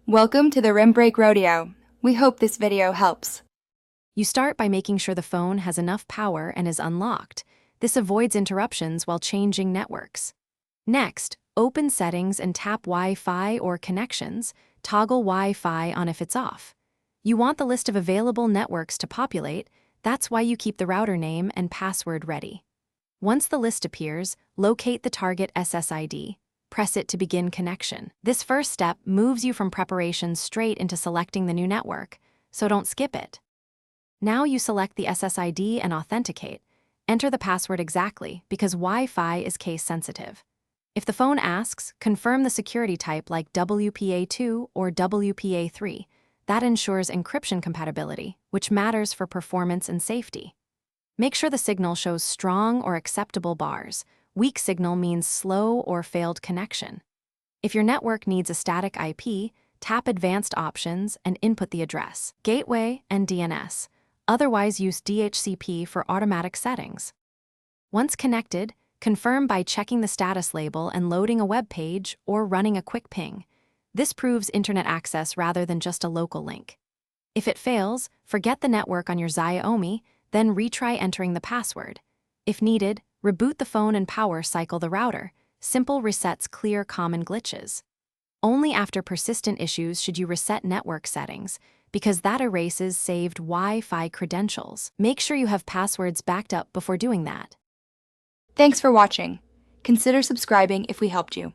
Welcome to the Rim Break Rodeo. We hope this video helps. You start by making sure the phone has enough power and is unlocked. This avoids interruptions while changing networks. Next, open Settings and tap Wi-Fi or Connections. Toggle Wi-Fi on if it's off. You want the list of available networks to populate. That's why you keep the router name and password ready. Once the list appears, locate the target SSID. Press it to begin connection. This first step moves you from preparation straight into selecting the new network, so don't skip it. Now you select the SSID and authenticate. Enter the password exactly because Wi-Fi is case sensitive. If the phone asks, confirm the security type like WPA2 or WPA3. That ensures encryption compatibility, which matters for performance and safety. Make sure the signal shows strong or acceptable bars. Weak signal means slow or failed connection. If your network needs a static IP, tap Advanced Options and input the address, gateway, and DNS. Otherwise, use DHCP for automatic settings. Once connected, confirm by checking the status label and loading a web page or running a quick ping. This proves internet access rather than just a local link. If it fails, forget the network on your Xiaomi, then retry entering the password. If needed, reboot the phone and power cycle the router. Simple resets clear common glitches. Only after persistent issues should you reset network settings, because that erases saved Wi-Fi credentials. Make sure you have passwords backed up before doing that. Thanks for watching. Consider subscribing if we helped you.